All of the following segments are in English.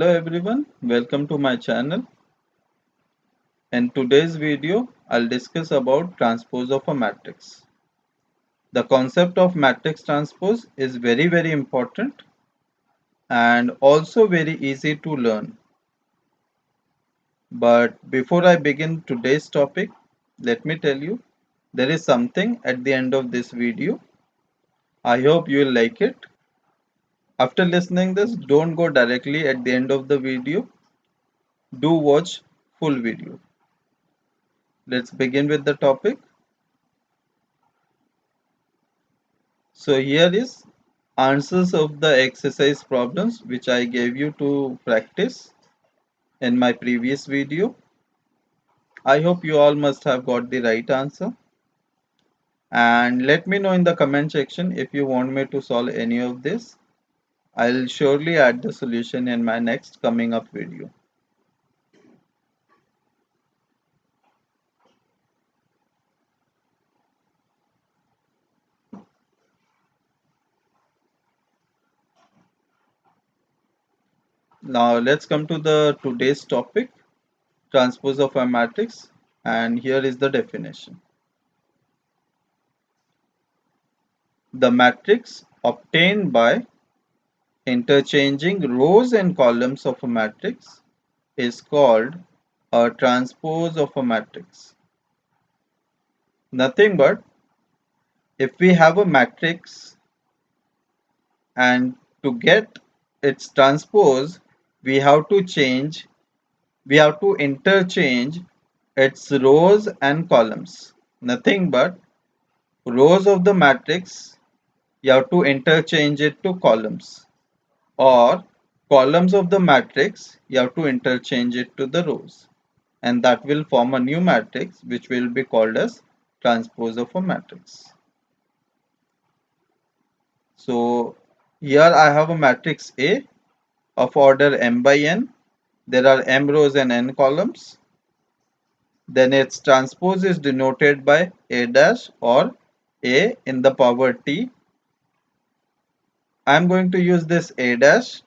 Hello everyone, welcome to my channel. In today's video, I'll discuss about transpose of a matrix. The concept of matrix transpose is very important and also very easy to learn. But before I begin today's topic, let me tell you, there is something at the end of this video. I hope you will like it. After listening this, don't go directly at the end of the video. Do watch full video. Let's begin with the topic. So here is answers of the exercise problems which I gave you to practice in my previous video. I hope you all must have got the right answer. And let me know in the comment section if you want me to solve any of this. I'll surely add the solution in my next coming up video. Now let's come to the today's topic, transpose of a matrix, and here is the definition. The matrix obtained by interchanging rows and columns of a matrix is called a transpose of a matrix. Nothing but if we have a matrix and to get its transpose, we have to interchange its rows and columns. Nothing but rows of the matrix, you have to interchange it to columns, or columns of the matrix, you have to interchange it to the rows, and that will form a new matrix which will be called as transpose of a matrix. So here I have a matrix A of order m by n. There are m rows and n columns. Then its transpose is denoted by A dash or A in the power t. I am going to use this A dash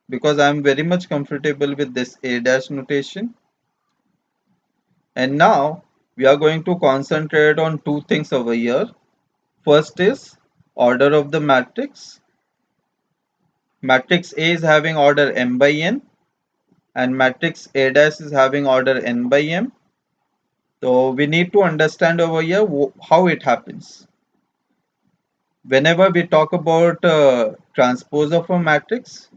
because I am very much comfortable with this A dash notation. And now we are going to concentrate on two things over here. First is order of the matrix. Matrix A is having order m by n and matrix A dash is having order n by m. So we need to understand over here how it happens. Whenever we talk about transpose of a matrix,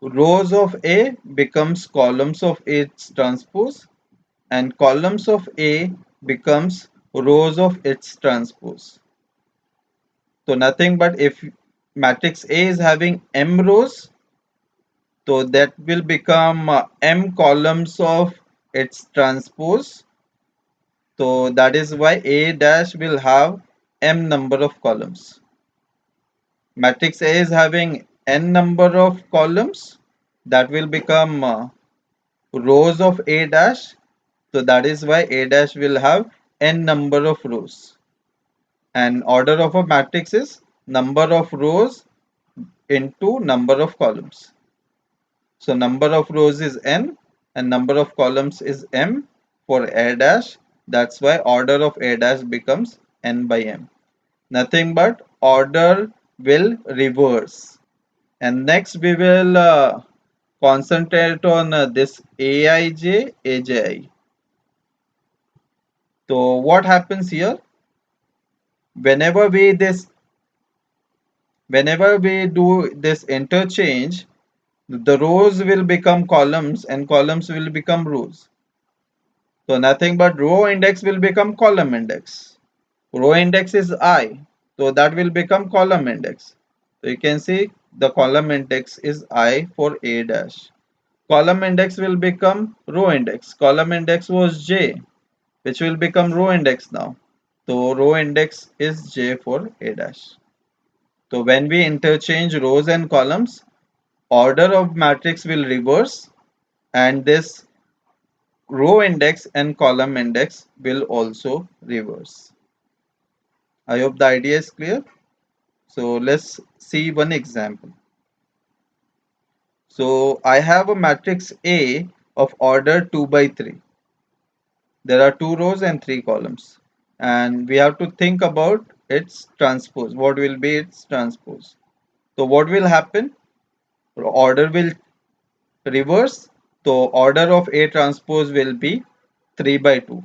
rows of A becomes columns of its transpose and columns of A becomes rows of its transpose. So nothing but if matrix A is having m rows, so that will become m columns of its transpose. So that is why A dash will have m number of columns. Matrix A is having n number of columns, that will become rows of A dash. So that is why A dash will have n number of rows. And order of a matrix is number of rows into number of columns. So number of rows is n and number of columns is m for A dash. That's why order of A dash becomes n by m. Nothing but order will reverse. And next we will concentrate on this Aij, Aj. So what happens here? Whenever we do this interchange, the rows will become columns and columns will become rows. So nothing but row index will become column index. Row index is I, so that will become column index. So you can see the column index is I for A dash. Column index will become row index. Column index was J, which will become row index now. So row index is J for A dash. So when we interchange rows and columns, order of matrix will reverse and this row index and column index will also reverse. I hope the idea is clear. So let's see one example. So I have a matrix A of order 2 by 3. There are 2 rows and 3 columns. And we have to think about its transpose. What will be its transpose? So what will happen? Order will reverse. So order of A transpose will be 3 by 2.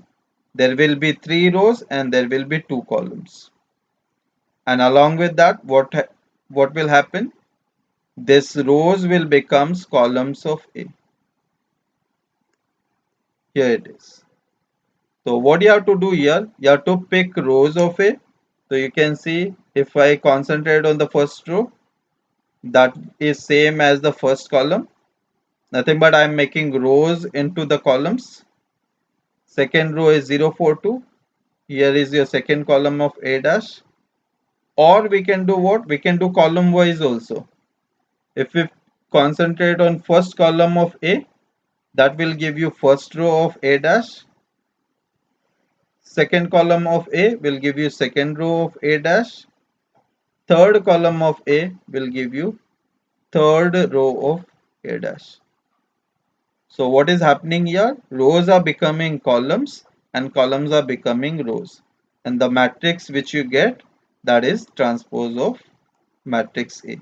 There will be 3 rows and there will be 2 columns. And along with that, what will happen? This rows will become columns of A. Here it is. So what you have to do here, you have to pick rows of A. So you can see if I concentrate on the first row, that is same as the first column. Nothing but I am making rows into the columns. Second row is 042. Here is your second column of A dash. Or we can do what? We can do column wise also. If we concentrate on first column of A, that will give you first row of A dash. Second column of A will give you second row of A dash. Third column of A will give you third row of A dash. So what is happening here? Rows are becoming columns and columns are becoming rows. And the matrix which you get, that is transpose of matrix A.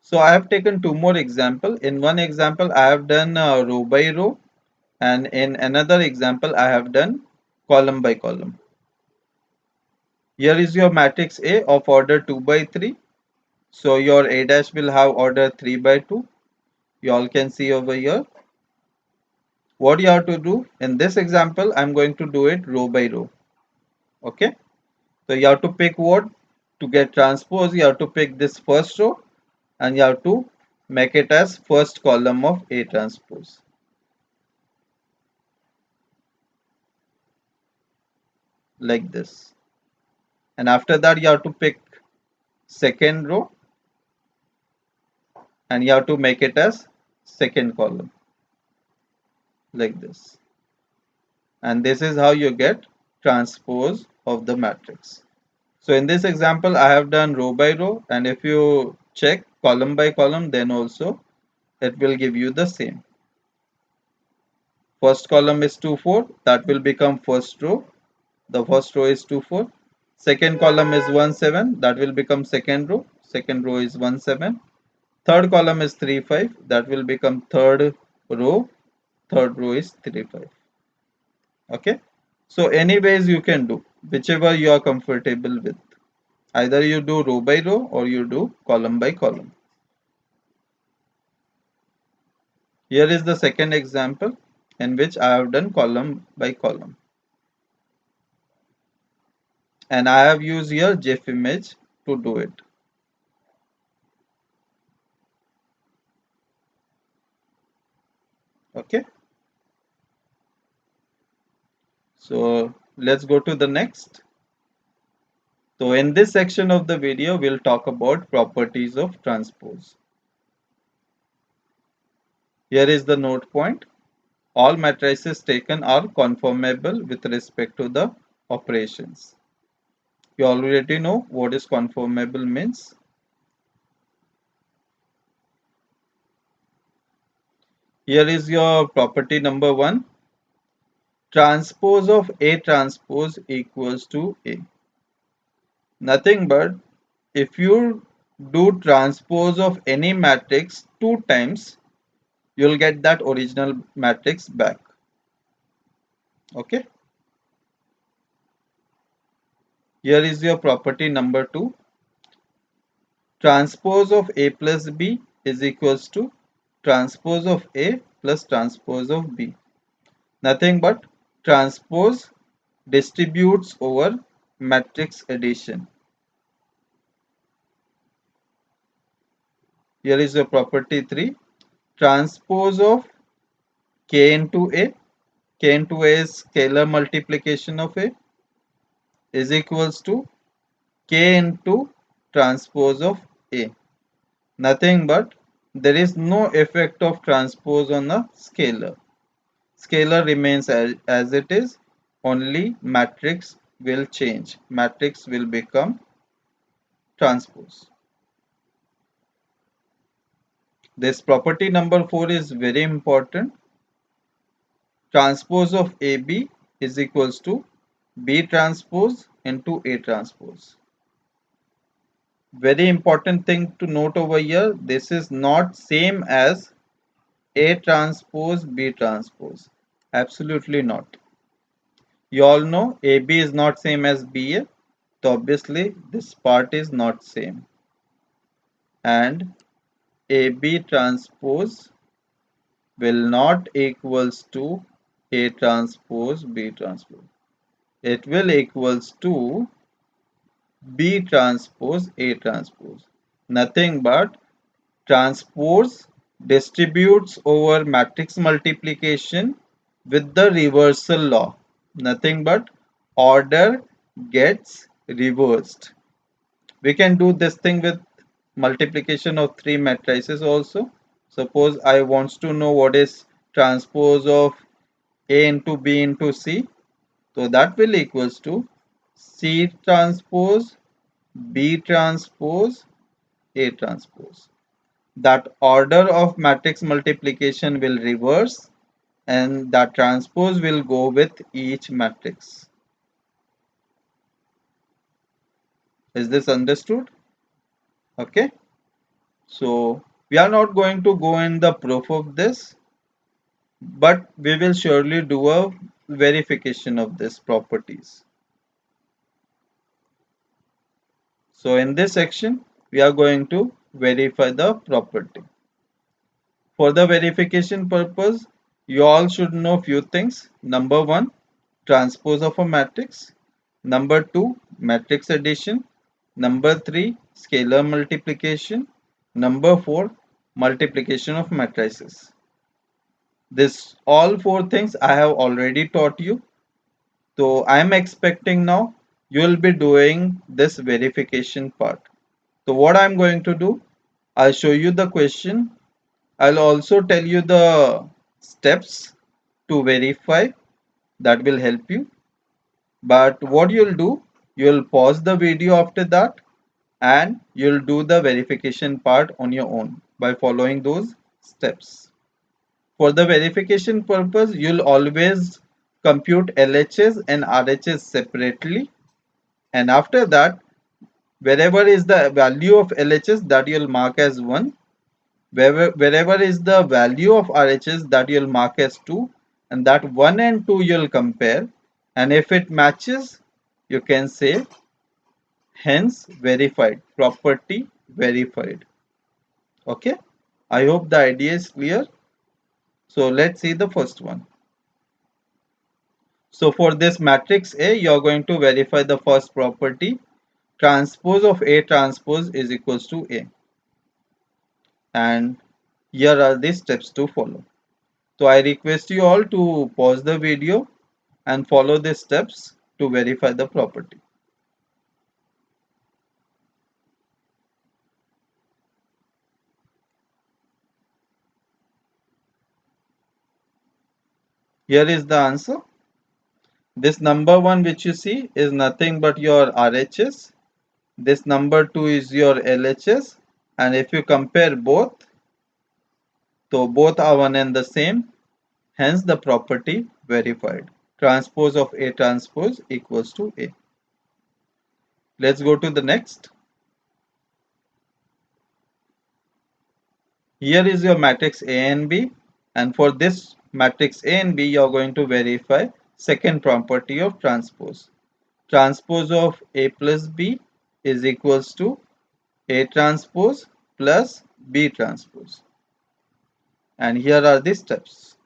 So I have taken two more example. In one example, I have done row by row, and in another example, I have done column by column. Here is your matrix A of order 2 by 3. So your A dash will have order 3 by 2. You all can see over here. What you have to do in this example, I'm going to do it row by row. Okay. So you have to pick what? To get transpose, you have to pick this first row and you have to make it as first column of A transpose. Like this. And after that, you have to pick second row and you have to make it as second column. Like this. And this is how you get transpose of the matrix. So in this example, I have done row by row, and if you check column by column, then also it will give you the same. First column is 2 4, that will become first row. The first row is 2 4. Second column is 1 7, that will become second row. Second row is 1 7. Third column is 3 5, that will become third row. Third row is 3 5. Okay. So anyways you can do whichever you are comfortable with. Either you do row by row or you do column by column. Here is the second example in which I have done column by column. And I have used here GIF image to do it. Okay. So let's go to the next. So in this section of the video, we'll talk about properties of transpose. Here is the note point. All matrices taken are conformable with respect to the operations. You already know what is conformable means. Here is your property number 1. Transpose of A transpose equals to A. Nothing but if you do transpose of any matrix 2 times, you'll get that original matrix back. Okay. Here is your property number 2. Transpose of A plus B is equals to transpose of A plus transpose of B. Nothing but transpose distributes over matrix addition. Here is your property 3. Transpose of K into A. K into A is scalar multiplication of A is equals to K into transpose of A. Nothing but there is no effect of transpose on a scalar. Scalar remains as it is, only matrix will change. Matrix will become transpose. This property number 4 is very important. Transpose of AB is equals to B transpose into A transpose. Very important thing to note over here, this is not same as A transpose B transpose. Absolutely not. You all know AB is not same as BA, so obviously this part is not same. And AB transpose will not equals to A transpose B transpose. It will equals to B transpose A transpose. Nothing but transpose distributes over matrix multiplication with the reversal law. Nothing but order gets reversed. We can do this thing with multiplication of three matrices also. Suppose I wants to know what is transpose of A into B into C. So that will equals to C transpose B transpose A transpose. That order of matrix multiplication will reverse and that transpose will go with each matrix. Is this understood? Okay. So we are not going to go in the proof of this, but we will surely do a verification of these properties. So in this section, we are going to verify the property. For the verification purpose, you all should know few things. Number one, transpose of a matrix. Number two, matrix addition. Number three, scalar multiplication. Number four, multiplication of matrices. This all four things I have already taught you. So I am expecting now you will be doing this verification part. So what I am going to do, I'll show you the question. I'll also tell you the steps to verify that will help you. But what you'll do, you'll pause the video after that and you'll do the verification part on your own by following those steps. For the verification purpose, you'll always compute LHS and RHS separately. And after that, wherever is the value of LHS, that you'll mark as 1. Wherever is the value of RHS, that you'll mark as 2. And that 1 and 2 you'll compare. And if it matches, you can say hence verified, property verified. Okay. I hope the idea is clear. So let's see the first one. So for this matrix A, you are going to verify the first property. Transpose of A transpose is equals to A. And here are the steps to follow. So I request you all to pause the video and follow the steps to verify the property. Here is the answer. This number 1 which you see is nothing but your RHS. This number 2 is your LHS. And if you compare both, so both are one and the same. Hence the property verified. Transpose of A transpose equals to A. Let's go to the next. Here is your matrix A and B, and for this matrix A and B you are going to verify second property of transpose. Transpose of A plus B is equals to A transpose plus B transpose. And here are the steps.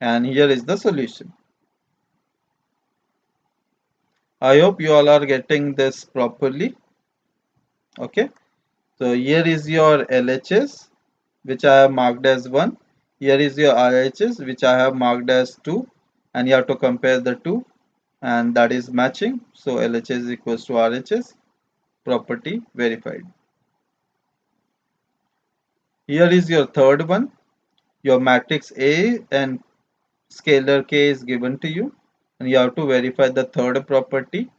And here is the solution. I hope you all are getting this properly. Okay. So here is your LHS, which I have marked as 1. Here is your RHS, which I have marked as 2. And you have to compare the two. And that is matching. So LHS is equals to RHS. Property verified. Here is your third one. Your matrix A and scalar k is given to you, and you have to verify the third property,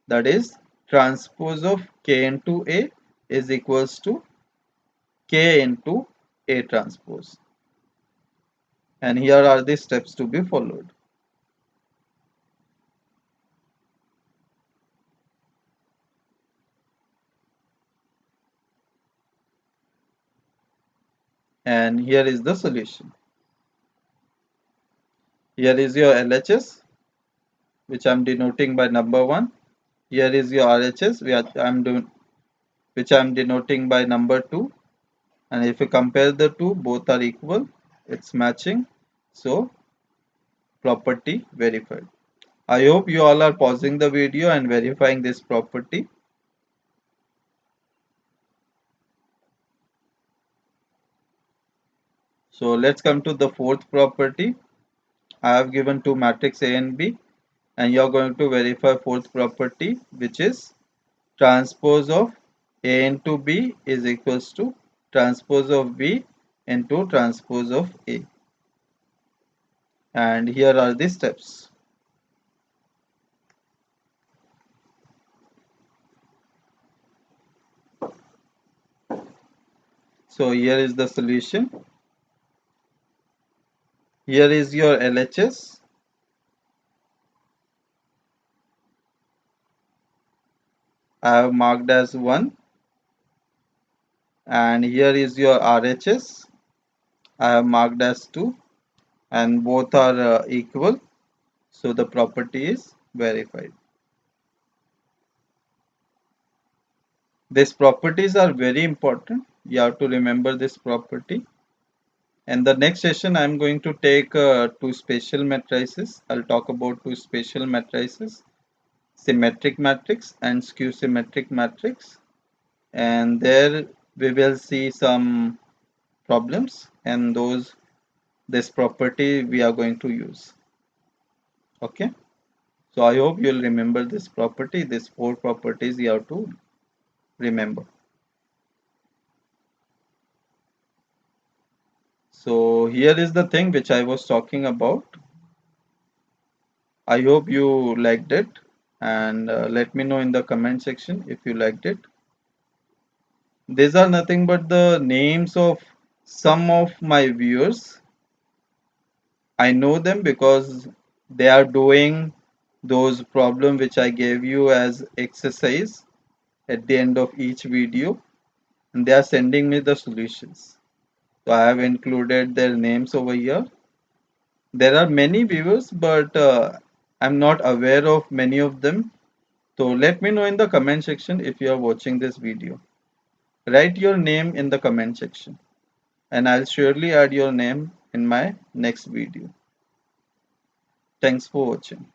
that is transpose of k into A is equals to k into A transpose. And here are the steps to be followed. And here is the solution. Here is your LHS, which I'm denoting by number 1. Here is your RHS, which I'm denoting by number 2. And if you compare the two, both are equal. It's matching. So property verified. I hope you all are pausing the video and verifying this property. So let's come to the fourth property. I have given two matrix A and B, and you're going to verify fourth property, which is transpose of A into B is equals to transpose of B into transpose of A. And here are the steps. So here is the solution. Here is your LHS. I have marked as 1. And here is your RHS. I have marked as 2. And both are equal. So the property is verified. These properties are very important. You have to remember this property. And the next session, I'm going to take two spatial matrices. I'll talk about two spatial matrices, symmetric matrix and skew symmetric matrix. And there we will see some problems, and this property we are going to use. Okay. So I hope you'll remember this property. These four properties you have to remember. So here is the thing which I was talking about. I hope you liked it, and let me know in the comment section if you liked it. These are nothing but the names of some of my viewers. I know them because they are doing those problem which I gave you as exercise at the end of each video, and they are sending me the solutions. So I have included their names over here. There are many viewers, but I'm not aware of many of them. So let me know in the comment section if you are watching this video. Write your name in the comment section, and I'll surely add your name in my next video. Thanks for watching.